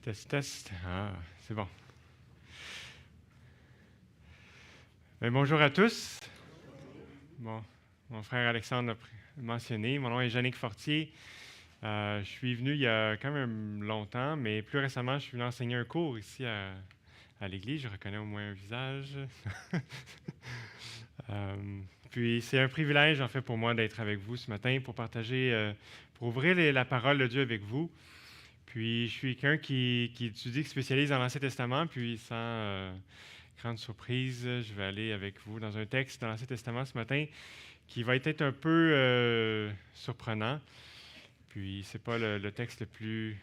Test, test. Ah, c'est bon. Bonjour à tous. Bon, mon frère Alexandre l'a mentionné. Mon nom est Yannick Fortier. Je suis venu il y a quand même longtemps, mais plus récemment, je suis venu enseigner un cours ici à l'église. Je reconnais au moins un visage. Puis c'est un privilège, en fait, pour moi d'être avec vous ce matin pour partager, pour ouvrir la parole de Dieu avec vous. Puis je suis quelqu'un qui étudie, qui spécialise dans l'Ancien Testament, puis sans grande surprise, je vais aller avec vous dans un texte dans l'Ancien Testament ce matin qui va être un peu surprenant. Puis c'est pas le texte le plus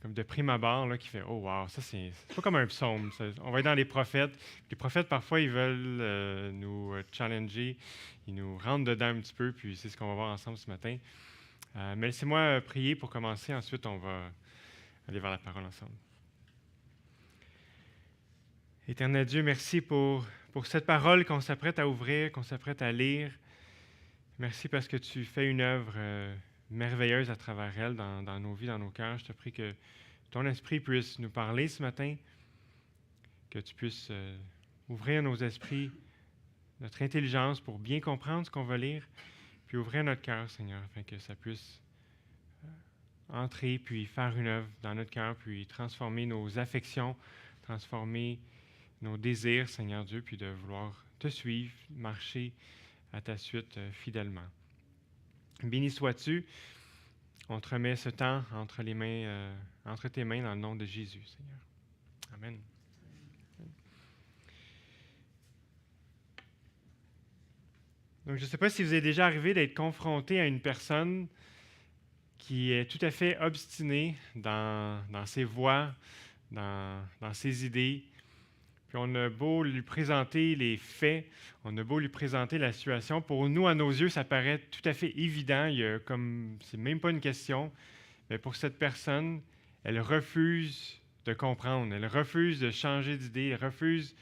comme de prime abord là, qui fait oh wow, ça c'est pas comme un psaume. On va être dans les prophètes. Les prophètes parfois ils veulent nous challenger, ils nous rentrent dedans un petit peu, puis c'est ce qu'on va voir ensemble ce matin. Mais laissez-moi prier pour commencer, ensuite on va aller vers la parole ensemble. Éternel Dieu, merci pour cette parole qu'on s'apprête à ouvrir, qu'on s'apprête à lire. Merci parce que tu fais une œuvre merveilleuse à travers elle, dans nos vies, dans nos cœurs. Je te prie que ton esprit puisse nous parler ce matin, que tu puisses ouvrir nos esprits, notre intelligence pour bien comprendre ce qu'on va lire, puis ouvrir notre cœur, Seigneur, afin que ça puisse entrer, puis faire une œuvre dans notre cœur, puis transformer nos affections, transformer nos désirs, Seigneur Dieu, puis de vouloir te suivre, marcher à ta suite fidèlement. Béni sois-tu. On te remet ce temps entre tes mains dans le nom de Jésus, Seigneur. Amen. Donc, je ne sais pas si vous êtes déjà arrivé d'être confronté à une personne qui est tout à fait obstinée dans ses voies, dans ses idées. Puis on a beau lui présenter les faits, on a beau lui présenter la situation. Pour nous, à nos yeux, ça paraît tout à fait évident. C'est même pas une question. Mais pour cette personne, elle refuse de comprendre. Elle refuse de changer d'idée. Elle refuse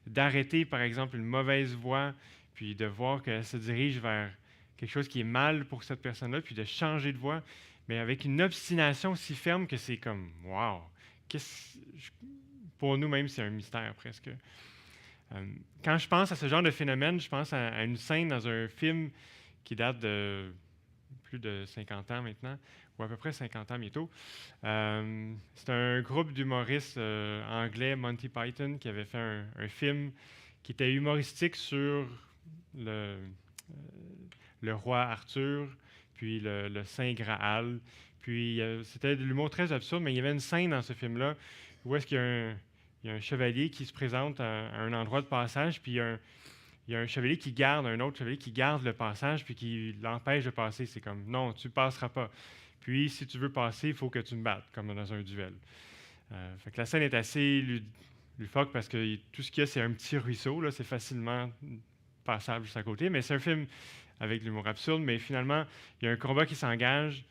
d'arrêter, par exemple, une mauvaise voie, puis de voir qu'elle se dirige vers quelque chose qui est mal pour cette personne-là, puis de changer de voie, mais avec une obstination si ferme que c'est comme, wow, pour nous-mêmes, c'est un mystère presque. Quand je pense à ce genre de phénomène, je pense à une scène dans un film qui date de plus de 50 ans maintenant, ou à peu près 50 ans bientôt. C'est un groupe d'humoristes anglais, Monty Python, qui avait fait un film qui était humoristique sur le roi Arthur, puis le Saint Graal. Puis c'était de l'humour très absurde, mais il y avait une scène dans ce film-là où est-ce qu'il y a un chevalier qui se présente à un endroit de passage, puis il y a un chevalier qui garde, un autre chevalier qui garde le passage, puis qui l'empêche de passer. C'est comme, non, tu ne passeras pas. Puis, si tu veux passer, il faut que tu me battes, comme dans un duel. Fait que la scène est assez lufoque parce que tout ce qu'il y a, c'est un petit ruisseau. Là, c'est facilement passable juste à côté. Mais c'est un film avec de l'humour absurde. Mais finalement, il y a un combat qui s'engage.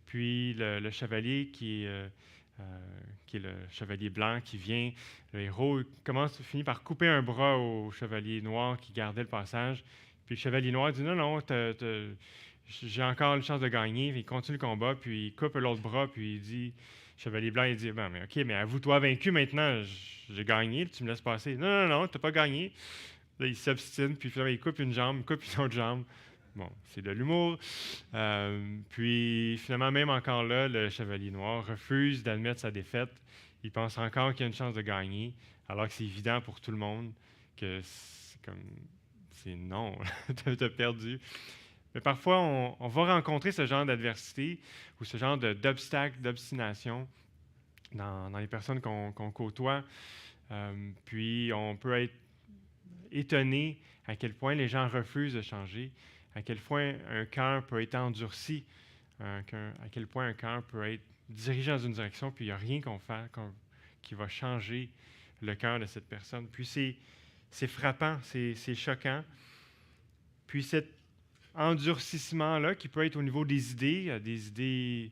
Puis, le chevalier qui est le chevalier blanc qui vient, le héros finit par couper un bras au chevalier noir qui gardait le passage. Puis le chevalier noir dit non, j'ai encore une chance de gagner. Puis il continue le combat, puis il coupe l'autre bras, puis il dit, le chevalier blanc, il dit, ben, mais ok, mais avoue-toi vaincu maintenant, j'ai gagné, tu me laisses passer. Non, t'as pas gagné. Là, il s'obstine, puis finalement, il coupe une jambe, il coupe une autre jambe. Bon, c'est de l'humour. Puis finalement, même encore là, le chevalier noir refuse d'admettre sa défaite. Il pense encore qu'il y a une chance de gagner, alors que c'est évident pour tout le monde que c'est non, t'as perdu. Mais parfois, on va rencontrer ce genre d'adversité ou ce genre d'obstacle, d'obstination dans les personnes qu'on côtoie. Puis on peut être étonné à quel point les gens refusent de changer, à quel point un cœur peut être endurci, à quel point un cœur peut être dirigé dans une direction, puis il n'y a rien qu'on fait qui va changer le cœur de cette personne. Puis c'est frappant, c'est choquant. Puis cet endurcissement-là, qui peut être au niveau des idées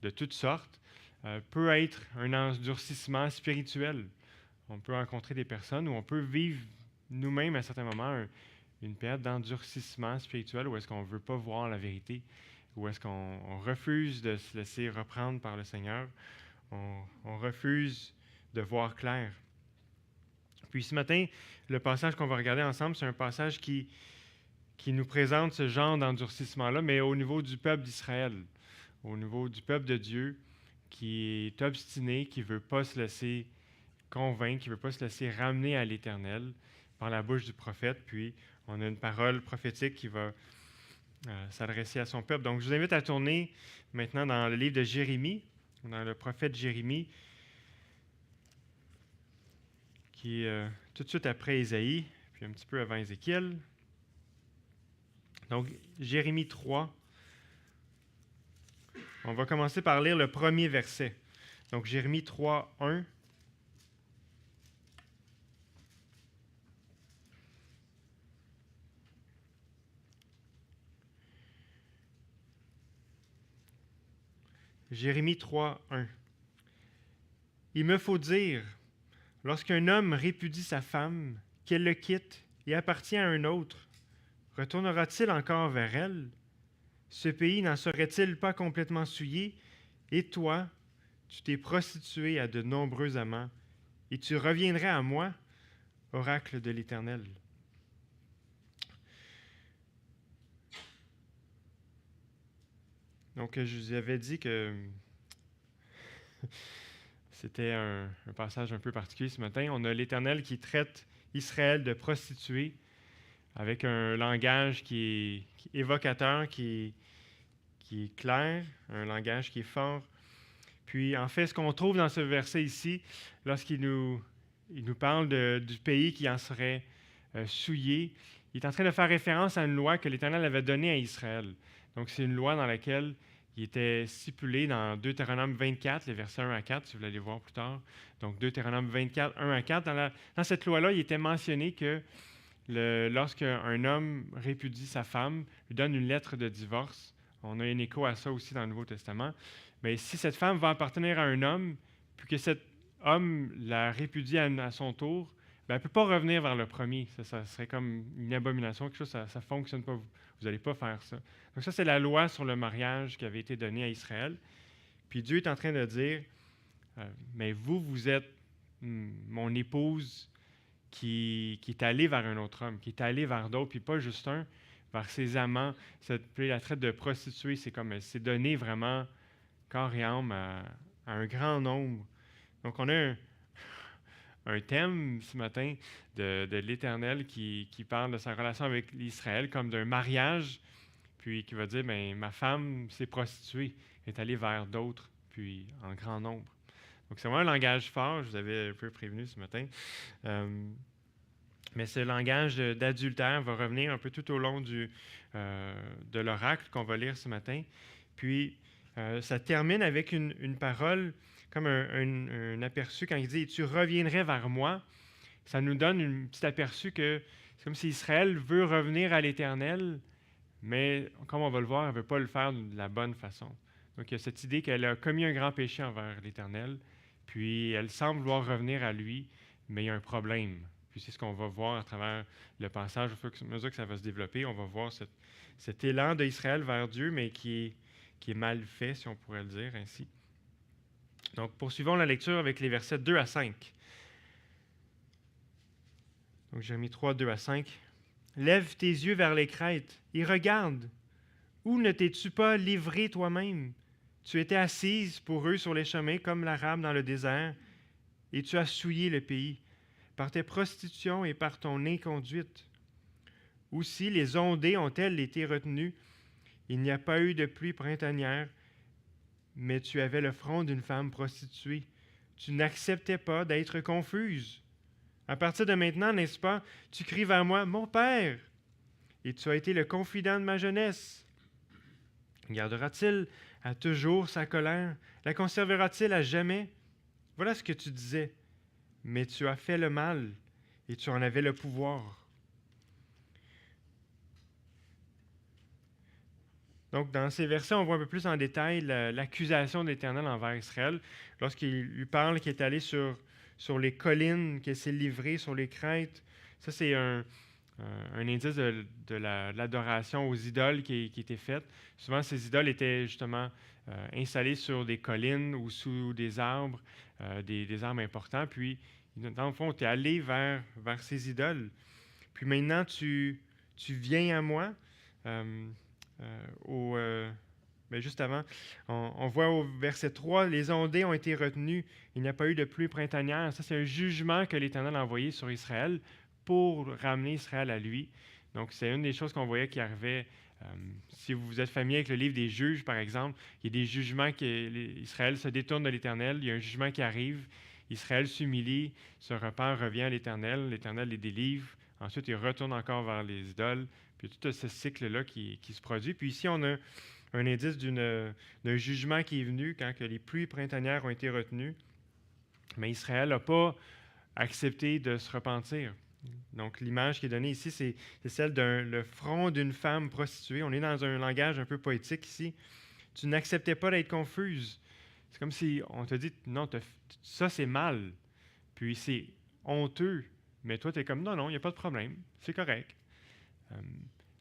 de toutes sortes, peut être un endurcissement spirituel. On peut rencontrer des personnes où on peut vivre nous-mêmes à certains moments une période d'endurcissement spirituel où est-ce qu'on ne veut pas voir la vérité, où est-ce qu'on refuse de se laisser reprendre par le Seigneur, On refuse de voir clair. Puis ce matin, le passage qu'on va regarder ensemble, c'est un passage qui nous présente ce genre d'endurcissement-là, mais au niveau du peuple d'Israël, au niveau du peuple de Dieu, qui est obstiné, qui ne veut pas se laisser convaincre, qui ne veut pas se laisser ramener à l'Éternel par la bouche du prophète. Puis on a une parole prophétique qui va s'adresser à son peuple. Donc je vous invite à tourner maintenant dans le livre de Jérémie, dans le prophète Jérémie, qui est tout de suite après Ésaïe, puis un petit peu avant Ézéchiel. Donc, Jérémie 3. On va commencer par lire le premier verset. Donc, Jérémie 3, 1. Jérémie 3, 1. Il me faut dire, lorsqu'un homme répudie sa femme, qu'elle le quitte et appartient à un autre, retournera-t-il encore vers elle? Ce pays n'en serait-il pas complètement souillé? Et toi, tu t'es prostitué à de nombreux amants, et tu reviendrais à moi, oracle de l'Éternel. Donc, je vous avais dit que c'était un passage un peu particulier ce matin. On a l'Éternel qui traite Israël de prostituée avec un langage qui est évocateur, qui est clair, un langage qui est fort. Puis, en fait, ce qu'on trouve dans ce verset ici, lorsqu'il nous parle du pays qui en serait souillé, il est en train de faire référence à une loi que l'Éternel avait donnée à Israël. Donc, c'est une loi dans laquelle il était stipulé dans Deutéronome 24, les versets 1 à 4, si vous voulez aller voir plus tard. Donc, Deutéronome 24, 1 à 4. Dans cette loi-là, il était mentionné que lorsqu'un homme répudie sa femme, lui donne une lettre de divorce, on a un écho à ça aussi dans le Nouveau Testament, mais si cette femme va appartenir à un homme, puis que cet homme la répudie à son tour, ben, elle ne peut pas revenir vers le premier. Ça serait comme une abomination, quelque chose, ça ne fonctionne pas. Vous n'allez pas faire ça. Donc ça, c'est la loi sur le mariage qui avait été donnée à Israël. Puis Dieu est en train de dire, mais vous êtes mon épouse qui est allée vers un autre homme, qui est allée vers d'autres, puis pas juste un, vers ses amants. La traite de prostituée, c'est donné vraiment corps et âme à un grand nombre. Donc on a un thème ce matin de l'Éternel qui parle de sa relation avec l'Israël comme d'un mariage, puis qui va dire, ma femme s'est prostituée, est allée vers d'autres, puis en grand nombre. Donc c'est vraiment un langage fort, je vous avais un peu prévenu ce matin. Mais ce langage d'adultère va revenir un peu tout au long de l'oracle qu'on va lire ce matin. Puis ça termine avec une parole, comme un aperçu, quand il dit « Tu reviendrais vers moi », ça nous donne un petit aperçu que c'est comme si Israël veut revenir à l'Éternel, mais comme on va le voir, elle ne veut pas le faire de la bonne façon. Donc il y a cette idée qu'elle a commis un grand péché envers l'Éternel, puis elle semble vouloir revenir à lui, mais il y a un problème. Puis c'est ce qu'on va voir à travers le passage, au fur et à mesure que ça va se développer, on va voir cet élan d'Israël vers Dieu, mais qui est mal fait, si on pourrait le dire ainsi. Donc, poursuivons la lecture avec les versets 2 à 5. Donc, Jérémie 3, 2 à 5. « Lève tes yeux vers les crêtes et regarde. Où ne t'es-tu pas livré toi-même? Tu étais assise pour eux sur les chemins comme l'Arabe dans le désert, et tu as souillé le pays par tes prostitutions et par ton inconduite. Aussi les ondées ont-elles été retenues? Il n'y a pas eu de pluie printanière, mais tu avais le front d'une femme prostituée. Tu n'acceptais pas d'être confuse. À partir de maintenant, n'est-ce pas, tu cries vers moi, mon Père, et tu as été le confident de ma jeunesse. Gardera-t-il à toujours sa colère? La conservera-t-il à jamais? Voilà ce que tu disais. Mais tu as fait le mal, et tu en avais le pouvoir. » Donc, dans ces versets, on voit un peu plus en détail l'accusation de l'Éternel envers Israël. Lorsqu'il lui parle qu'il est allé sur les collines, qu'il s'est livré sur les crêtes, ça c'est un indice de l'adoration aux idoles qui était faite. Souvent, ces idoles étaient justement installés sur des collines ou sous des arbres, des arbres importants. Puis, dans le fond, tu es allé vers ces idoles. Puis maintenant, tu viens à moi. Euh, mais juste avant, on voit au verset 3, les ondées ont été retenues. Il n'y a pas eu de pluie printanière. Ça, c'est un jugement que l'Éternel a envoyé sur Israël pour ramener Israël à lui. Donc, c'est une des choses qu'on voyait qui arrivait. Si vous êtes familier avec le livre des juges, par exemple, il y a des jugements Israël se détourne de l'Éternel. Il y a un jugement qui arrive. Israël s'humilie, se repent, revient à l'Éternel. L'Éternel les délivre. Ensuite, il retourne encore vers les idoles. Puis tout ce cycle-là qui se produit. Puis ici, on a un indice d'un jugement qui est venu quand que les pluies printanières ont été retenues. Mais Israël n'a pas accepté de se repentir. Donc, l'image qui est donnée ici, c'est celle le front d'une femme prostituée. On est dans un langage un peu poétique ici. Tu n'acceptais pas d'être confuse. C'est comme si on te dit, non, ça c'est mal. Puis c'est honteux. Mais toi, tu es comme, non, il n'y a pas de problème. C'est correct.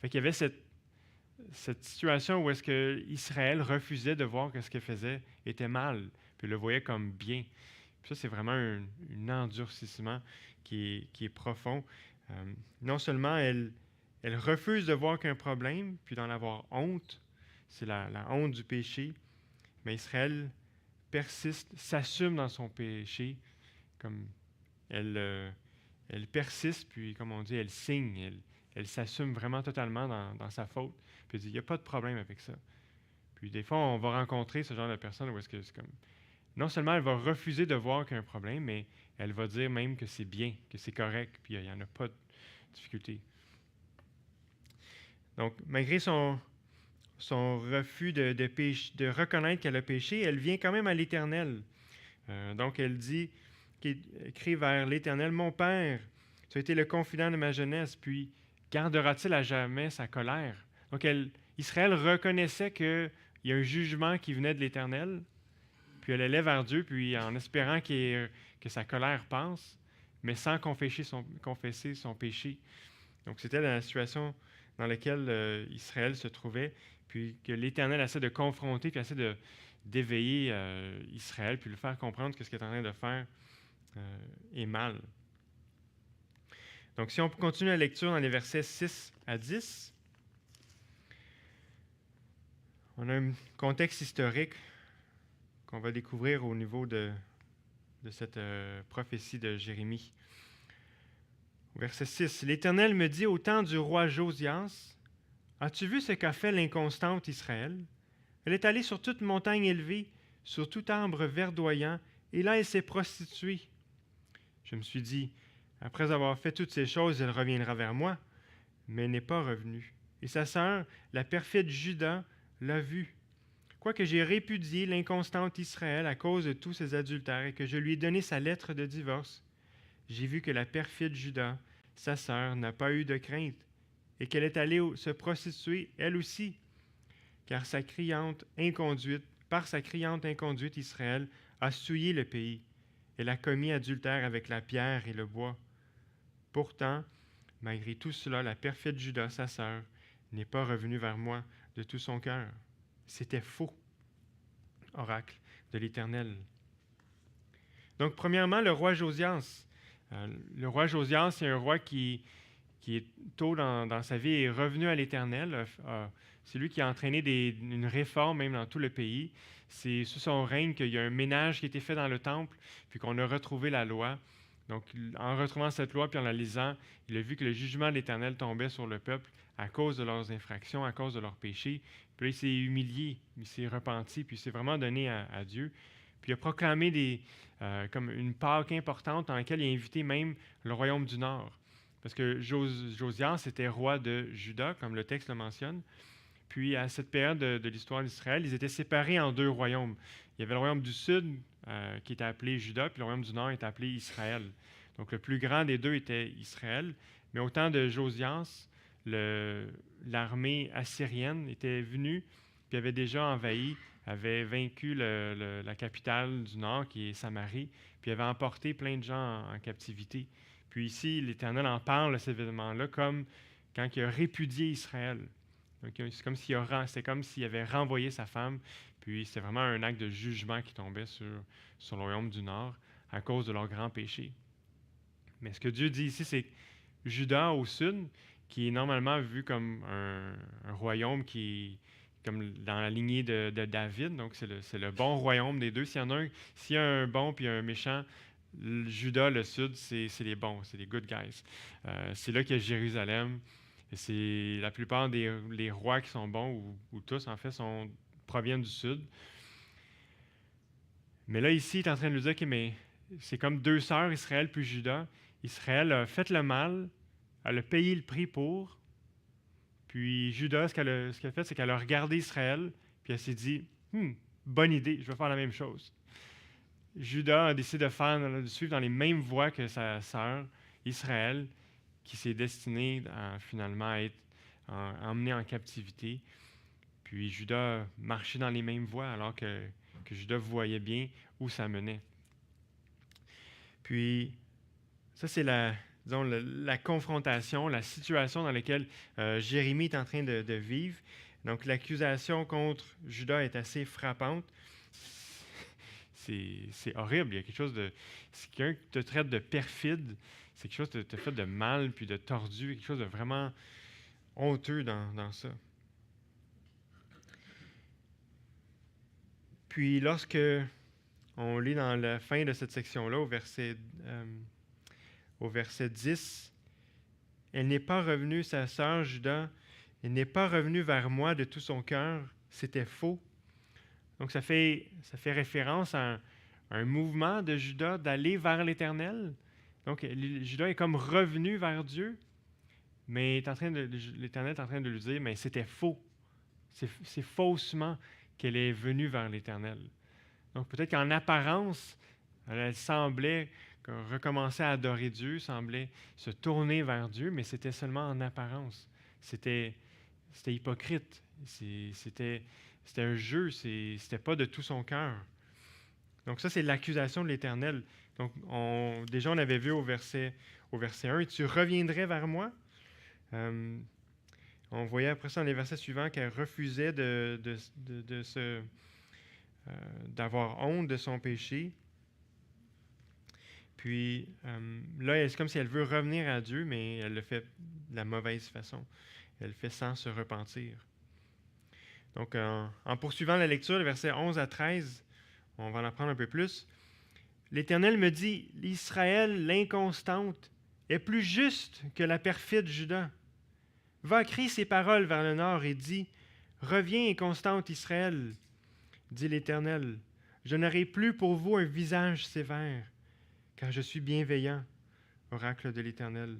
Fait qu'il y avait cette situation où est-ce que Israël refusait de voir que ce qu'elle faisait était mal, puis le voyait comme bien. Puis ça, c'est vraiment un endurcissement qui est profond. Non seulement elle refuse de voir qu'un problème, puis d'en avoir honte, c'est la honte du péché, mais Israël persiste, s'assume dans son péché, comme elle persiste, puis comme on dit, elle signe, elle s'assume vraiment totalement dans sa faute. Puis elle dit, il n'y a pas de problème avec ça. Puis des fois, on va rencontrer ce genre de personne où est-ce que c'est comme... Non seulement elle va refuser de voir qu'il y a un problème, mais elle va dire même que c'est bien, que c'est correct, puis il n'y en a pas de difficulté. Donc, malgré son refus de reconnaître qu'elle a péché, elle vient quand même à l'Éternel. Donc, elle dit, écrit vers l'Éternel, « Mon Père, tu as été le confident de ma jeunesse, puis gardera-t-il à jamais sa colère? » Donc, Israël reconnaissait qu'il y a un jugement qui venait de l'Éternel, puis elle allait vers Dieu, puis en espérant que sa colère passe, mais sans confesser son péché. Donc, c'était la situation dans laquelle Israël se trouvait, puis que l'Éternel essaie de confronter, puis essaie d'éveiller Israël, puis le faire comprendre que ce qu'il est en train de faire est mal. Donc, si on continue la lecture dans les versets 6 à 10, on a un contexte historique qu'on va découvrir au niveau de cette prophétie de Jérémie. Verset 6. « L'Éternel me dit au temps du roi Josias, « As-tu vu ce qu'a fait l'inconstante Israël? Elle est allée sur toute montagne élevée, sur tout arbre verdoyant, et là elle s'est prostituée. Je me suis dit, après avoir fait toutes ces choses, elle reviendra vers moi, mais elle n'est pas revenue. Et sa sœur, la perfide Juda, l'a vue. Quoique j'ai répudié l'inconstante Israël à cause de tous ses adultères et que je lui ai donné sa lettre de divorce, j'ai vu que la perfide Juda, sa sœur, n'a pas eu de crainte et qu'elle est allée se prostituer elle aussi, car par sa criante inconduite, Israël a souillé le pays. Elle a commis adultère avec la pierre et le bois. Pourtant, malgré tout cela, la perfide Juda, sa sœur, n'est pas revenue vers moi de tout son cœur. C'était faux. » Oracle de l'Éternel. Donc, premièrement, le roi Josias. Le roi Josias, c'est un roi qui est tôt dans sa vie est revenu à l'Éternel. C'est lui qui a entraîné une réforme même dans tout le pays. C'est sous son règne qu'il y a un ménage qui a été fait dans le temple, puis qu'on a retrouvé la loi. Donc, en retrouvant cette loi, puis en la lisant, il a vu que le jugement de l'Éternel tombait sur le peuple à cause de leurs infractions, à cause de leurs péchés. Puis là, il s'est humilié, il s'est repenti, puis il s'est vraiment donné à Dieu. Puis il a proclamé comme une Pâque importante dans laquelle il a invité même le royaume du Nord. Parce que Josias était roi de Juda, comme le texte le mentionne. Puis à cette période de l'histoire d'Israël, ils étaient séparés en deux royaumes. Il y avait le royaume du Sud qui était appelé Juda, puis le royaume du Nord était appelé Israël. Donc le plus grand des deux était Israël. Mais au temps de Josias, l'armée assyrienne était venue, puis avait déjà envahi, avait vaincu la capitale du Nord, qui est Samarie, puis avait emporté plein de gens en captivité. Puis ici, l'Éternel en parle de cet événement-là comme quand il a répudié Israël. Donc, c'est comme s'il avait renvoyé sa femme, Puis c'était vraiment un acte de jugement qui tombait sur le royaume du Nord à cause de leur grand péché. Mais ce que Dieu dit ici, c'est que Juda au sud, qui est normalement vu comme un royaume qui est comme dans la lignée de David, donc c'est le bon royaume des deux. S'il y a un bon puis un méchant, Juda, le sud, c'est les bons, c'est les good guys. C'est là qu'il y a Jérusalem. Et c'est la plupart des rois qui sont bons, ou tous en fait, proviennent du sud. Mais là, ici, il est en train de nous dire que c'est comme deux sœurs, Israël puis Juda. Israël a fait le mal, elle a payé le prix pour. Puis Juda, ce qu'elle a fait, c'est qu'elle a regardé Israël, puis elle s'est dit, bonne idée, je vais faire la même chose. Juda a décidé de suivre dans les mêmes voies que sa sœur, Israël, qui s'est destinée finalement à être emmenée en captivité. Puis Juda a marché dans les mêmes voies, alors que Juda voyait bien où ça menait. Puis, ça, c'est la confrontation, la situation dans laquelle Jérémie est en train de vivre. Donc, l'accusation contre Juda est assez frappante. C'est horrible. Il y a quelque chose de... Si quelqu'un te traite de perfide, c'est quelque chose qui te fait de mal puis de tordu, quelque chose de vraiment honteux dans ça. Puis, lorsque on lit dans la fin de cette section-là, au verset 10, « Elle n'est pas revenue, sa sœur Juda, elle n'est pas revenue vers moi de tout son cœur, c'était faux. » Donc, ça fait référence à un mouvement de Juda d'aller vers l'Éternel. Donc, Juda est comme revenu vers Dieu, mais l'Éternel est en train de lui dire, mais c'était faux. C'est faussement qu'elle est venue vers l'Éternel. Donc, peut-être qu'en apparence, elle semblait recommencer à adorer Dieu, semblait se tourner vers Dieu, mais c'était seulement en apparence. C'était hypocrite. C'était un jeu, c'était pas de tout son cœur. Donc ça, c'est l'accusation de l'Éternel. Donc, déjà, on avait vu au verset 1, « Et tu reviendrais vers moi ». On voyait après ça dans les versets suivants qu'elle refusait d'avoir honte de son péché. Puis là, c'est comme si elle veut revenir à Dieu, mais elle le fait de la mauvaise façon. Elle le fait sans se repentir. Donc, en poursuivant la lecture, les versets 11 à 13, on va en apprendre un peu plus. « L'Éternel me dit, l'Israël, l'inconstante, est plus juste que la perfide Juda. Va crier ces paroles vers le nord et dis, reviens, inconstante Israël, dit l'Éternel. Je n'aurai plus pour vous un visage sévère, car je suis bienveillant, oracle de l'Éternel.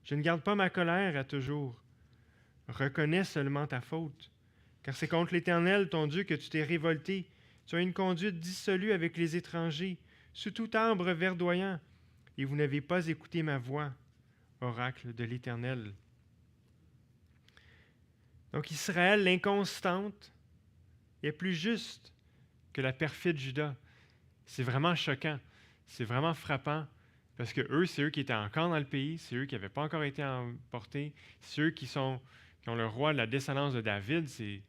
Je ne garde pas ma colère à toujours. Reconnais seulement ta faute, car c'est contre l'Éternel, ton Dieu, que tu t'es révolté. Tu as une conduite dissolue avec les étrangers, sous tout arbre verdoyant, et vous n'avez pas écouté ma voix, oracle de l'Éternel. » Donc Israël, l'inconstante, est plus juste que la perfide Juda. C'est vraiment choquant. C'est vraiment frappant. Parce que c'est eux qui étaient encore dans le pays, c'est eux qui n'avaient pas encore été emportés, c'est eux qui ont le roi de la descendance de David, c'est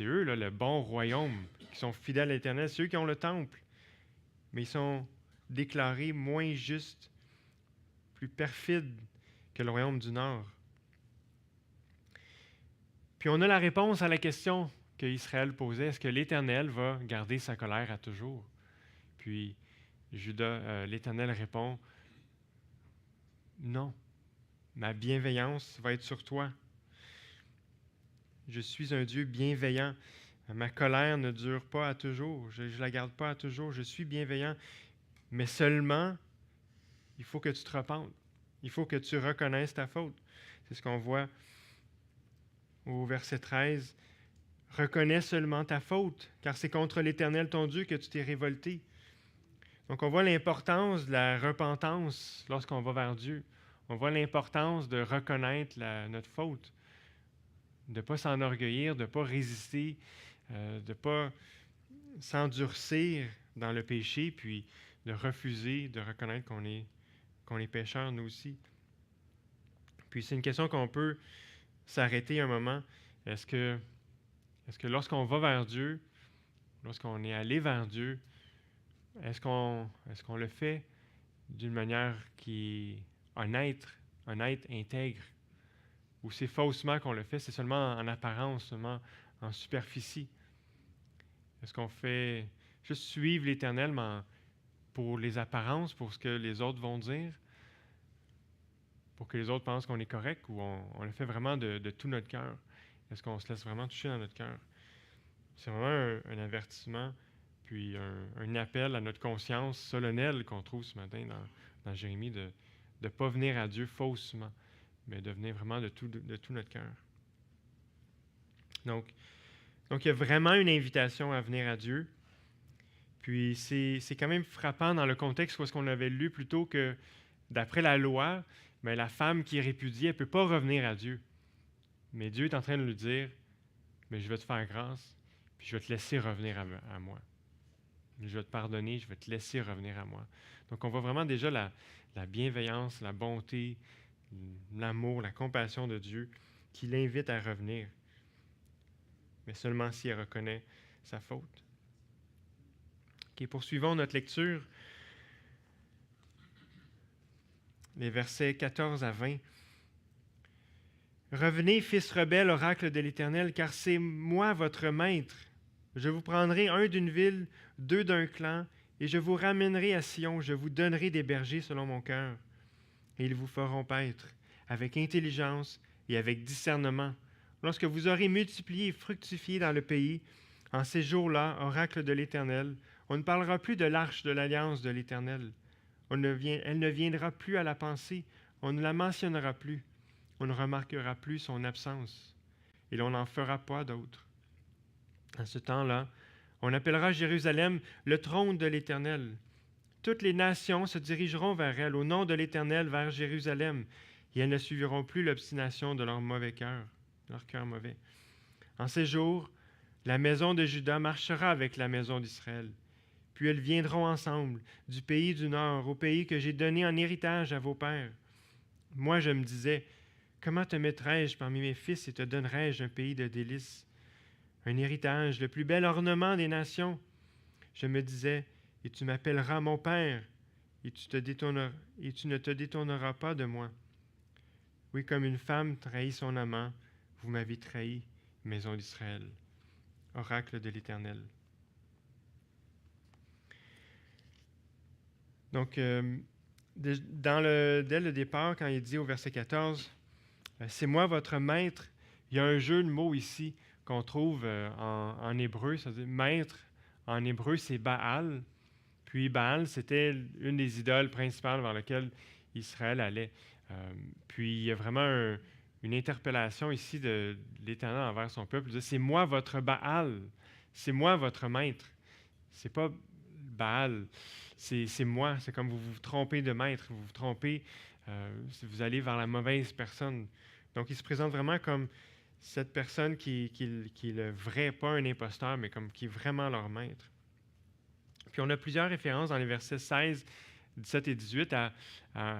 eux, là, le bon royaume, qui sont fidèles à l'Éternel, c'est eux qui ont le temple. Mais ils sont déclarés moins justes, plus perfides que le royaume du Nord. Puis on a la réponse à la question qu'Israël posait, est-ce que l'Éternel va garder sa colère à toujours? Puis l'Éternel répond, non, ma bienveillance va être sur toi. Je suis un Dieu bienveillant. Ma colère ne dure pas à toujours. Je ne la garde pas à toujours. Je suis bienveillant. Mais seulement, il faut que tu te repentes. Il faut que tu reconnaisses ta faute. C'est ce qu'on voit au verset 13. Reconnais seulement ta faute, car c'est contre l'Éternel ton Dieu que tu t'es révolté. Donc on voit l'importance de la repentance lorsqu'on va vers Dieu. On voit l'importance de reconnaître notre faute, de ne pas s'enorgueillir, de ne pas résister, de ne pas s'endurcir dans le péché, puis de refuser de reconnaître qu'on est pécheurs nous aussi. Puis c'est une question qu'on peut s'arrêter un moment. Est-ce que lorsqu'on va vers Dieu, lorsqu'on est allé vers Dieu, est-ce qu'on le fait d'une manière qui est honnête, intègre, ou c'est faussement qu'on le fait, c'est seulement en apparence, seulement en superficie? Est-ce qu'on fait juste suivre l'Éternel pour les apparences, pour ce que les autres vont dire, pour que les autres pensent qu'on est correct, ou on le fait vraiment de tout notre cœur? Est-ce qu'on se laisse vraiment toucher dans notre cœur? C'est vraiment un avertissement, puis un appel à notre conscience solennelle qu'on trouve ce matin dans Jérémie, de ne pas venir à Dieu faussement, mais de venir vraiment de tout notre cœur. Donc, il y a vraiment une invitation à venir à Dieu. Puis c'est quand même frappant dans le contexte où est-ce qu'on avait lu plutôt que, d'après la loi, mais la femme qui est répudiée, elle ne peut pas revenir à Dieu. Mais Dieu est en train de lui dire, mais je vais te faire grâce, puis je vais te laisser revenir à moi. Je vais te pardonner, je vais te laisser revenir à moi. Donc on voit vraiment déjà la bienveillance, la bonté, l'amour, la compassion de Dieu qui l'invite à revenir, mais seulement si elle reconnaît sa faute. Okay, poursuivons notre lecture. Les versets 14 à 20. Revenez, fils rebelles, oracle de l'Éternel, car c'est moi votre maître. Je vous prendrai un d'une ville, deux d'un clan, et je vous ramènerai à Sion. Je vous donnerai des bergers selon mon cœur. Et ils vous feront paître avec intelligence et avec discernement. Lorsque vous aurez multiplié et fructifié dans le pays, en ces jours-là, oracle de l'Éternel, on ne parlera plus de l'arche de l'alliance de l'Éternel. Elle ne viendra plus à la pensée, on ne la mentionnera plus. On ne remarquera plus son absence, et l'on n'en fera pas d'autre. En ce temps-là, on appellera Jérusalem le trône de l'Éternel. Toutes les nations se dirigeront vers elle, au nom de l'Éternel, vers Jérusalem, et elles ne suivront plus l'obstination de leur mauvais cœur, leur cœur mauvais. En ces jours, la maison de Juda marchera avec la maison d'Israël. Puis elles viendront ensemble, du pays du nord, au pays que j'ai donné en héritage à vos pères. Moi, je me disais, comment te mettrais-je parmi mes fils et te donnerais-je un pays de délices, un héritage, le plus bel ornement des nations? Je me disais, et tu m'appelleras mon père, et tu ne te détourneras pas de moi. Oui, comme une femme trahit son amant, vous m'avez trahi, maison d'Israël. Oracle de l'Éternel. Donc, dès le départ, quand il dit au verset 14, c'est moi votre maître, il y a un jeu de mots ici qu'on trouve en hébreu, c'est-à-dire maître, en hébreu, c'est Baal. Puis Baal, c'était une des idoles principales vers lesquelles Israël allait. Puis il y a vraiment une interpellation ici de l'Éternel envers son peuple. Il dit, c'est moi votre Baal, c'est moi votre maître. C'est pas Baal, c'est moi. C'est comme vous vous trompez de maître, vous vous trompez, vous allez vers la mauvaise personne. Donc il se présente vraiment comme cette personne qui est le vrai, pas un imposteur, mais comme qui est vraiment leur maître. Puis on a plusieurs références dans les versets 16, 17 et 18.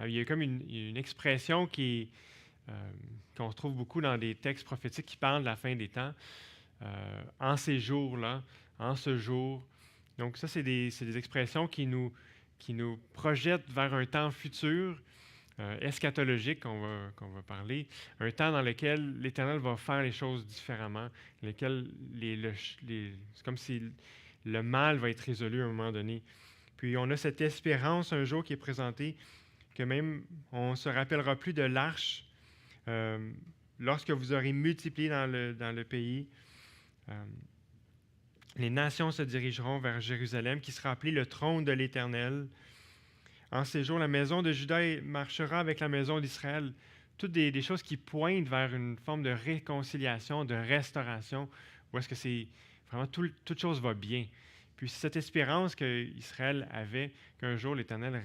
Il y a comme une expression qu'on retrouve beaucoup dans des textes prophétiques qui parlent de la fin des temps. En ces jours-là, en ce jour. Donc ça, c'est des expressions qui nous projettent vers un temps futur, eschatologique qu'on va parler, un temps dans lequel l'Éternel va faire les choses différemment, lequel c'est comme si le mal va être résolu à un moment donné. Puis on a cette espérance un jour qui est présentée, que même on ne se rappellera plus de l'arche lorsque vous aurez multiplié dans le pays. Les nations se dirigeront vers Jérusalem, qui sera appelée le trône de l'Éternel. En ces jours, la maison de Juda marchera avec la maison d'Israël. Toutes des choses qui pointent vers une forme de réconciliation, de restauration, où est-ce que c'est vraiment toute chose va bien. Puis cette espérance qu'Israël avait, qu'un jour l'Éternel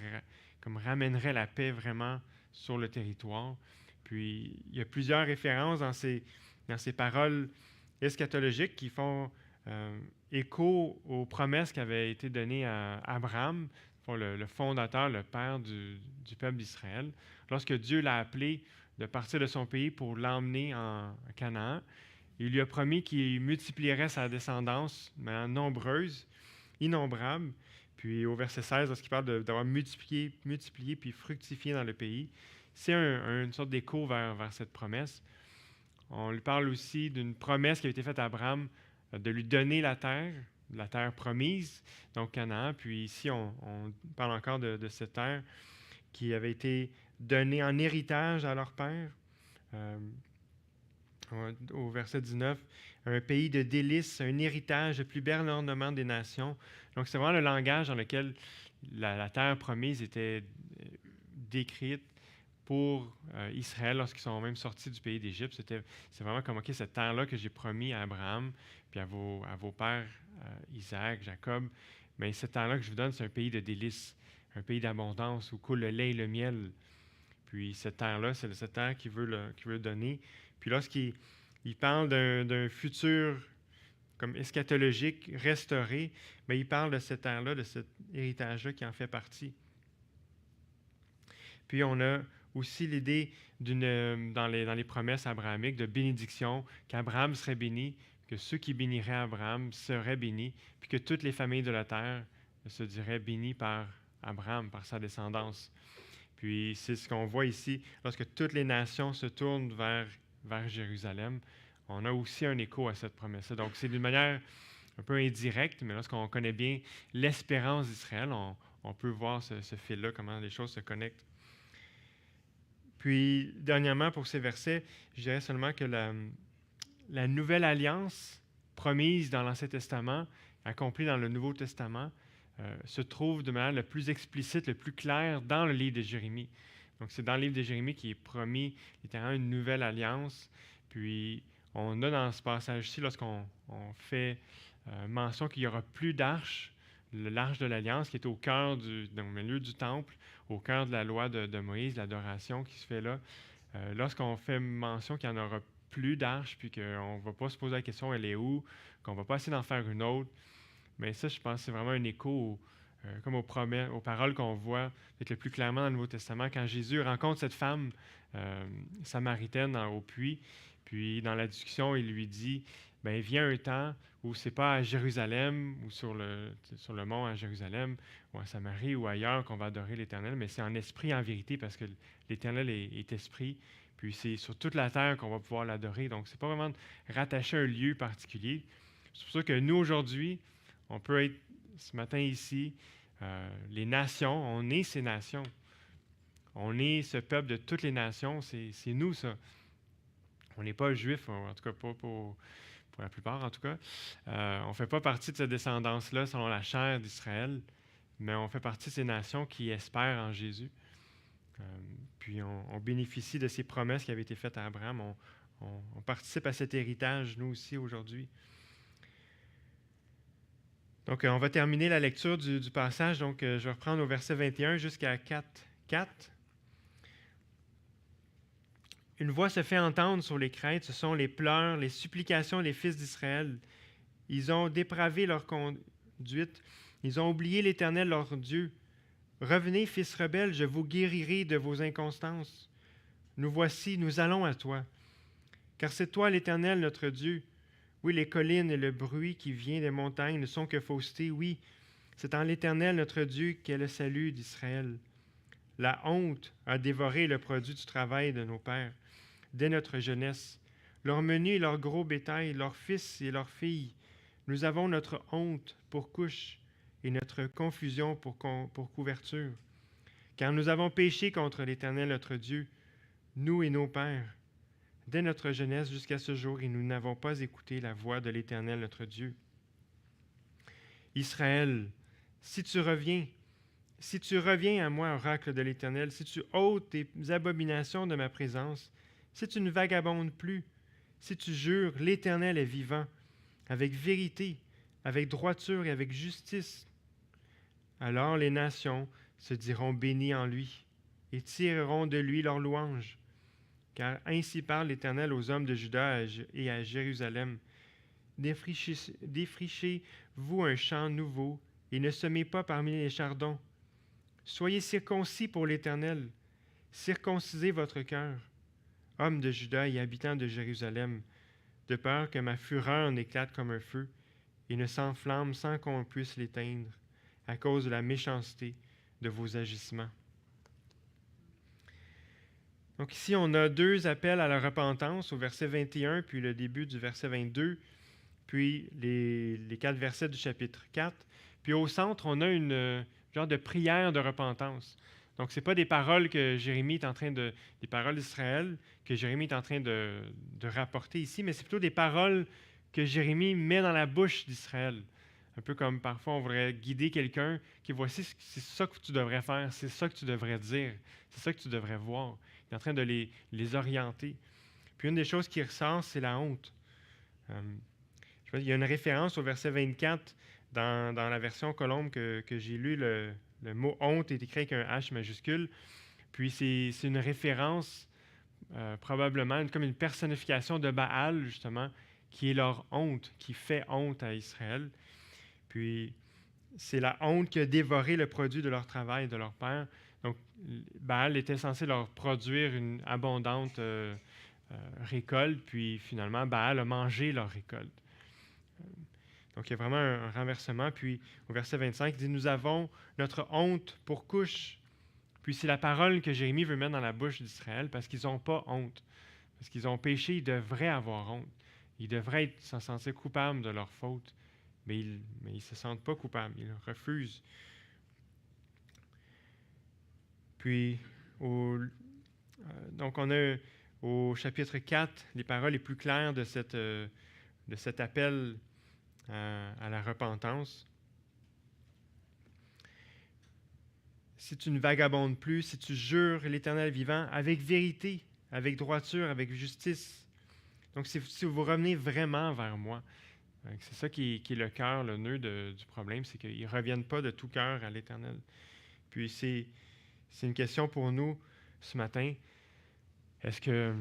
comme ramènerait la paix vraiment sur le territoire. Puis il y a plusieurs références dans ces paroles eschatologiques qui font écho aux promesses qui avaient été données à Abraham, le fondateur, le père du peuple d'Israël. Lorsque Dieu l'a appelé de partir de son pays pour l'emmener en Canaan, Il lui a promis qu'il multiplierait sa descendance, mais nombreuse, innombrable. Puis au verset 16, lorsqu'il parle d'avoir multiplié puis fructifié dans le pays, c'est une sorte d'écho vers cette promesse. On lui parle aussi d'une promesse qui a été faite à Abraham de lui donner la terre promise, donc Canaan. Puis ici, on parle encore de cette terre qui avait été donnée en héritage à leur père. Au verset 19, un pays de délices, un héritage, le plus bel ornement des nations. Donc, c'est vraiment le langage dans lequel la terre promise était décrite pour Israël lorsqu'ils sont même sortis du pays d'Égypte. C'est vraiment comme, OK, cette terre-là que j'ai promis à Abraham, puis à vos pères, Isaac, Jacob, mais cette terre-là que je vous donne, c'est un pays de délices, un pays d'abondance où coule le lait et le miel. Puis cette terre-là, c'est cette terre qu'il veut le donner. Puis lorsqu'il parle d'un futur comme eschatologique, restauré, bien, il parle de cette terre-là, de cet héritage-là qui en fait partie. Puis on a aussi l'idée dans les promesses abrahamiques de bénédiction, qu'Abraham serait béni, que ceux qui béniraient Abraham seraient bénis, puis que toutes les familles de la terre se diraient bénies par Abraham, par sa descendance. Puis c'est ce qu'on voit ici, lorsque toutes les nations se tournent vers Jérusalem, on a aussi un écho à cette promesse-là. Donc c'est d'une manière un peu indirecte, mais lorsqu'on connaît bien l'espérance d'Israël, on peut voir ce fil-là, comment les choses se connectent. Puis, dernièrement, pour ces versets, je dirais seulement que la nouvelle alliance promise dans l'Ancien Testament, accomplie dans le Nouveau Testament, se trouve de manière la plus explicite, le plus claire dans le livre de Jérémie. Donc, c'est dans le livre de Jérémie qui est promis littéralement une nouvelle alliance. Puis, on a dans ce passage-ci, lorsqu'on fait mention qu'il n'y aura plus d'arche, l'arche de l'Alliance qui est au cœur au milieu du temple, au cœur de la loi de Moïse, l'adoration qui se fait là. Lorsqu'on fait mention qu'il n'y en aura plus d'arche, puis qu'on ne va pas se poser la question elle est où, qu'on ne va pas essayer d'en faire une autre, mais ça, je pense que c'est vraiment un écho comme aux paroles qu'on voit peut-être le plus clairement dans le Nouveau Testament, quand Jésus rencontre cette femme samaritaine au puits, puis dans la discussion, il lui dit, bien, vient un temps où c'est pas à Jérusalem ou sur le mont à Jérusalem ou à Samarie ou ailleurs qu'on va adorer l'Éternel, mais c'est en esprit et en vérité parce que l'Éternel est esprit, puis c'est sur toute la terre qu'on va pouvoir l'adorer. Donc, c'est pas vraiment rattaché à un lieu particulier. C'est pour ça que nous, aujourd'hui, on peut être ce matin ici, les nations, on est ces nations. On est ce peuple de toutes les nations, c'est nous ça. On n'est pas juifs, en tout cas pas pour la plupart en tout cas. On ne fait pas partie de cette descendance-là selon la chair d'Israël, mais on fait partie de ces nations qui espèrent en Jésus. Puis on bénéficie de ces promesses qui avaient été faites à Abraham. On participe à cet héritage, nous aussi, aujourd'hui. Donc, on va terminer la lecture du passage. Donc, je vais reprendre au verset 21 jusqu'à 4. Une voix se fait entendre sur les crêtes, ce sont les pleurs, les supplications des fils d'Israël. Ils ont dépravé leur conduite, ils ont oublié l'Éternel leur Dieu. Revenez, fils rebelles, je vous guérirai de vos inconstances. Nous voici, nous allons à toi. Car c'est toi l'Éternel notre Dieu. Oui, les collines et le bruit qui vient des montagnes ne sont que fausseté. Oui, c'est en l'Éternel notre Dieu qu'est le salut d'Israël. La honte a dévoré le produit du travail de nos pères. Dès notre jeunesse, leurs menus et leurs gros bétail, leurs fils et leurs filles, nous avons notre honte pour couche et notre confusion pour couverture. Car nous avons péché contre l'Éternel notre Dieu, nous et nos pères, dès notre jeunesse jusqu'à ce jour, et nous n'avons pas écouté la voix de l'Éternel notre Dieu. Israël, si tu reviens à moi, oracle de l'Éternel, si tu ôtes tes abominations de ma présence, si tu ne vagabondes plus, si tu jures, l'Éternel est vivant, avec vérité, avec droiture et avec justice, alors les nations se diront bénies en lui et tireront de lui leur louange. Car ainsi parle l'Éternel aux hommes de Juda et à Jérusalem. Défrichez-vous un champ nouveau et ne semez pas parmi les chardons. Soyez circoncis pour l'Éternel, circoncisez votre cœur. Hommes de Juda et habitants de Jérusalem, de peur que ma fureur en éclate comme un feu et ne s'enflamme sans qu'on puisse l'éteindre à cause de la méchanceté de vos agissements. » Donc ici, on a deux appels à la repentance au verset 21, puis le début du verset 22, puis les 4 versets du chapitre 4. Puis au centre, on a une genre de prière de repentance. Donc, ce n'est pas des paroles que Jérémie est en train de... des paroles d'Israël que Jérémie est en train de rapporter ici, mais c'est plutôt des paroles que Jérémie met dans la bouche d'Israël. Un peu comme parfois on voudrait guider quelqu'un qui voici, c'est ça que tu devrais faire, c'est ça que tu devrais dire, c'est ça que tu devrais voir. Il est en train de les orienter. Puis une des choses qui ressort, c'est la honte. Il y a une référence au verset 24 dans la version Colombe que j'ai lue. Le mot honte est écrit avec un H majuscule. Puis c'est une référence, probablement, comme une personnification de Baal, justement, qui est leur honte, qui fait honte à Israël. Puis c'est la honte qui a dévoré le produit de leur travail, de leur père. Donc, Baal était censé leur produire une abondante récolte, puis finalement, Baal a mangé leur récolte. Donc, il y a vraiment un renversement. Puis, au verset 25, il dit « Nous avons notre honte pour couche. » Puis, c'est la parole que Jérémie veut mettre dans la bouche d'Israël parce qu'ils n'ont pas honte. Parce qu'ils ont péché, ils devraient avoir honte. Ils devraient être censés coupables de leur faute. Mais ils ne se sentent pas coupables. Ils refusent. Puis, donc, on a au chapitre 4 les paroles les plus claires de cet appel à la repentance. Si tu ne vagabondes plus, si tu jures l'Éternel vivant avec vérité, avec droiture, avec justice. Donc, si vous revenez vraiment vers moi, c'est ça qui est le cœur, le nœud du problème, c'est qu'ils ne reviennent pas de tout cœur à l'Éternel. Puis c'est une question pour nous ce matin. Est-ce que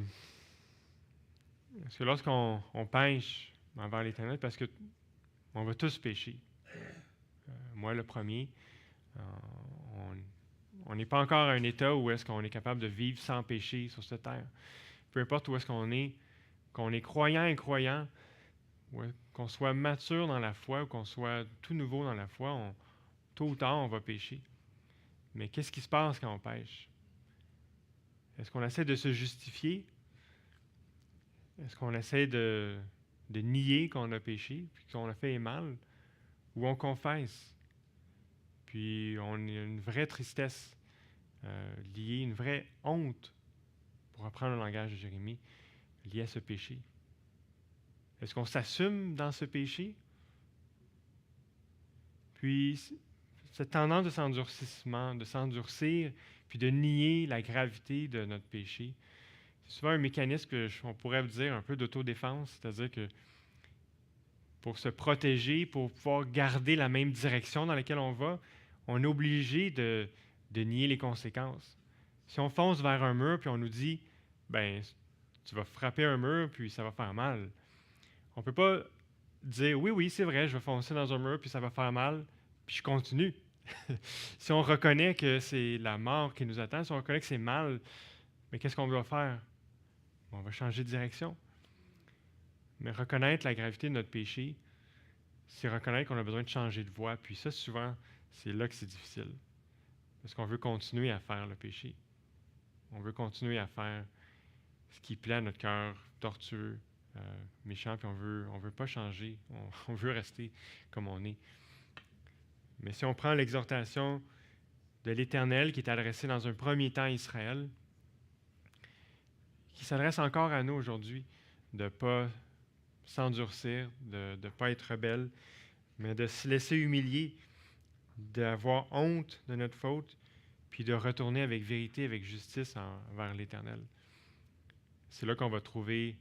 lorsqu'on pêche envers l'Éternel, parce que on va tous pécher, moi le premier, on n'est pas encore à un état où est-ce qu'on est capable de vivre sans péché sur cette terre. Peu importe où est-ce qu'on est croyant, incroyant, qu'on soit mature dans la foi ou qu'on soit tout nouveau dans la foi, tôt ou tard, on va pécher. Mais qu'est-ce qui se passe quand on pêche? Est-ce qu'on essaie de se justifier? Est-ce qu'on essaie de nier qu'on a péché, puis qu'on a fait mal? Ou on confesse? Puis on a une vraie tristesse liée, une vraie honte, pour reprendre le langage de Jérémie, liée à ce péché. Est-ce qu'on s'assume dans ce péché? Puis cette tendance de s'endurcissement, de s'endurcir, puis de nier la gravité de notre péché, c'est souvent un mécanisme on pourrait dire un peu d'autodéfense, c'est-à-dire que pour se protéger, pour pouvoir garder la même direction dans laquelle on va, on est obligé de nier les conséquences. Si on fonce vers un mur, puis on nous dit, ben, tu vas frapper un mur, puis ça va faire mal. On ne peut pas dire, oui, c'est vrai, je vais foncer dans un mur, puis ça va faire mal, puis je continue. Si on reconnaît que c'est la mort qui nous attend, si on reconnaît que c'est mal, mais qu'est-ce qu'on doit faire? On va changer de direction. Mais reconnaître la gravité de notre péché, c'est reconnaître qu'on a besoin de changer de voie. Puis ça, souvent, c'est là que c'est difficile. Parce qu'on veut continuer à faire le péché. On veut continuer à faire ce qui plaît à notre cœur tortueux, méchant, puis on veut pas changer. On veut rester comme on est. Mais si on prend l'exhortation de l'Éternel qui est adressée dans un premier temps à Israël, qui s'adresse encore à nous aujourd'hui, de ne pas s'endurcir, de ne pas être rebelle, mais de se laisser humilier, d'avoir honte de notre faute, puis de retourner avec vérité, avec justice vers l'Éternel. C'est là qu'on va trouver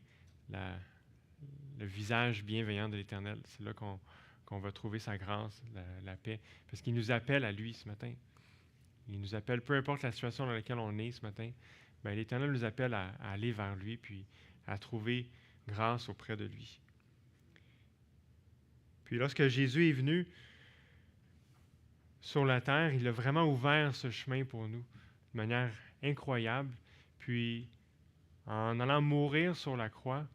le visage bienveillant de l'Éternel. C'est là qu'on va trouver sa grâce, la paix, parce qu'il nous appelle à lui ce matin. Il nous appelle, peu importe la situation dans laquelle on est ce matin, ben, l'Éternel nous appelle à aller vers lui, puis à trouver grâce auprès de lui. Puis lorsque Jésus est venu sur la terre, il a vraiment ouvert ce chemin pour nous de manière incroyable. Puis en allant mourir sur la croix,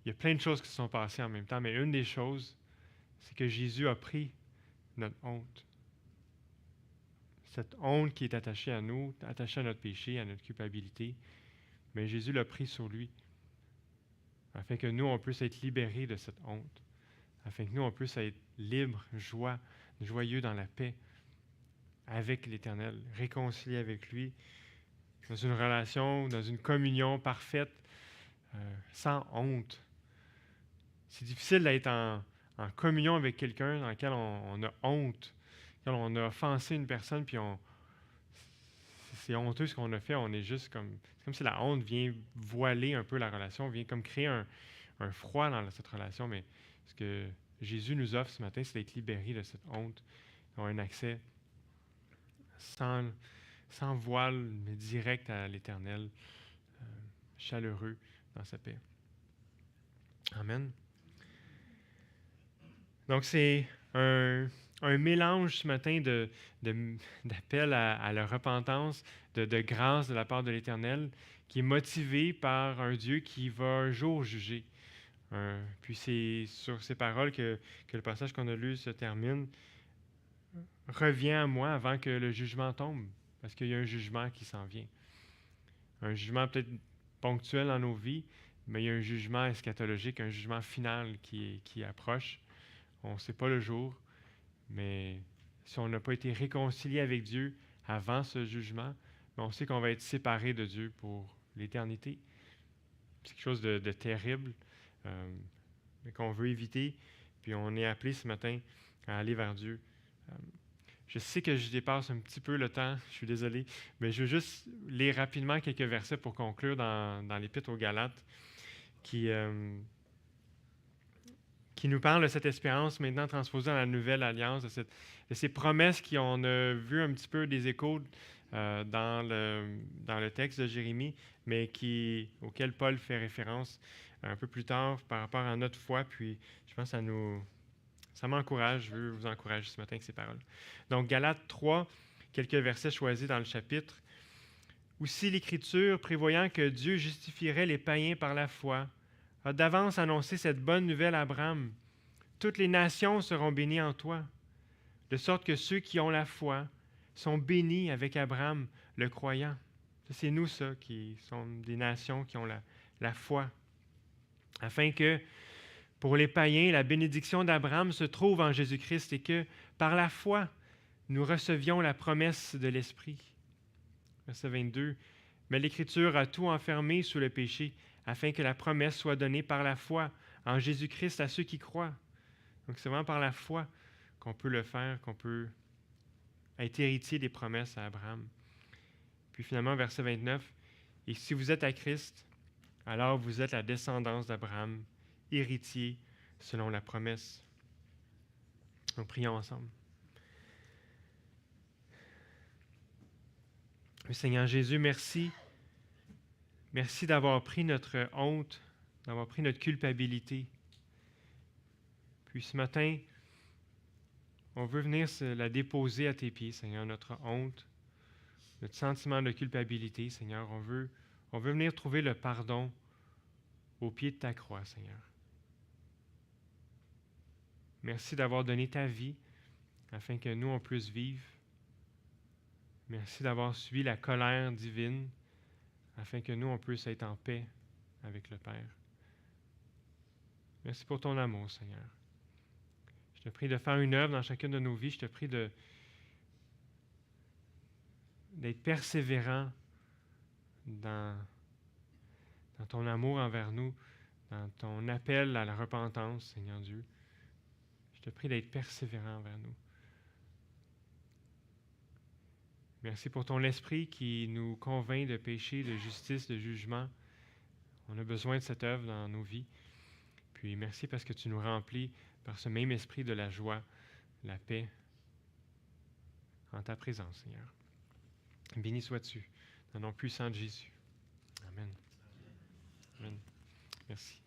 il y a plein de choses qui se sont passées en même temps, mais une des choses, c'est que Jésus a pris notre honte. Cette honte qui est attachée à nous, attachée à notre péché, à notre culpabilité, mais Jésus l'a pris sur lui, afin que nous, on puisse être libérés de cette honte, afin que nous, on puisse être libres, joyeux dans la paix avec l'Éternel, réconciliés avec lui, dans une relation, dans une communion parfaite, sans honte. C'est difficile d'être en communion avec quelqu'un dans lequel on a honte, quand on a offensé une personne, puis c'est honteux ce qu'on a fait, on est juste comme... C'est comme si la honte vient voiler un peu la relation, vient comme créer un froid dans cette relation, mais ce que Jésus nous offre ce matin, c'est d'être libéré de cette honte, d'avoir un accès sans voile, mais direct à l'Éternel, chaleureux dans sa paix. Amen. Donc, c'est un mélange ce matin d'appel à la repentance, de grâce de la part de l'Éternel, qui est motivé par un Dieu qui va un jour juger. Puis c'est sur ces paroles que le passage qu'on a lu se termine. Reviens à moi avant que le jugement tombe, parce qu'il y a un jugement qui s'en vient. Un jugement peut-être ponctuel dans nos vies, mais il y a un jugement eschatologique, un jugement final qui approche. On ne sait pas le jour, mais si on n'a pas été réconcilié avec Dieu avant ce jugement, on sait qu'on va être séparé de Dieu pour l'éternité. C'est quelque chose de terrible, mais qu'on veut éviter. Puis on est appelé ce matin à aller vers Dieu. Je sais que je dépasse un petit peu le temps, je suis désolé, mais je veux juste lire rapidement quelques versets pour conclure dans l'Épître aux Galates, qui nous parle de cette espérance maintenant transposée dans la nouvelle alliance, de ces promesses qu'on a vu un petit peu des échos dans le texte de Jérémie, mais auquel Paul fait référence un peu plus tard par rapport à notre foi. Puis je pense que ça m'encourage, je veux vous encourager ce matin avec ces paroles. Donc Galates 3, quelques versets choisis dans le chapitre. Aussi l'Écriture, prévoyant que Dieu justifierait les païens par la foi, a d'avance annoncé cette bonne nouvelle à Abraham. Toutes les nations seront bénies en toi, de sorte que ceux qui ont la foi sont bénis avec Abraham, le croyant. C'est nous, ça, qui sommes des nations qui ont la foi. Afin que, pour les païens, la bénédiction d'Abraham se trouve en Jésus-Christ et que, par la foi, nous recevions la promesse de l'Esprit. Verset 22. Mais l'Écriture a tout enfermé sous le péché, afin que la promesse soit donnée par la foi en Jésus-Christ à ceux qui croient. Donc c'est vraiment par la foi qu'on peut le faire, qu'on peut être héritier des promesses à Abraham. Puis finalement, verset 29, « Et si vous êtes à Christ, alors vous êtes la descendance d'Abraham, héritier selon la promesse. » Donc prions ensemble. Seigneur Jésus, merci. Merci d'avoir pris notre honte, d'avoir pris notre culpabilité. Puis ce matin, on veut venir la déposer à tes pieds, Seigneur, notre honte, notre sentiment de culpabilité, Seigneur. On veut venir trouver le pardon au pied de ta croix, Seigneur. Merci d'avoir donné ta vie afin que nous, on puisse vivre. Merci d'avoir subi la colère divine afin que nous, on puisse être en paix avec le Père. Merci pour ton amour, Seigneur. Je te prie de faire une œuvre dans chacune de nos vies. Je te prie d'être persévérant dans ton amour envers nous, dans ton appel à la repentance, Seigneur Dieu. Je te prie d'être persévérant envers nous. Merci pour ton esprit qui nous convainc de péché, de justice, de jugement. On a besoin de cette œuvre dans nos vies. Puis merci parce que tu nous remplis par ce même esprit de la joie, la paix, en ta présence, Seigneur. Béni sois-tu, dans le nom puissant de Jésus. Amen. Amen. Merci.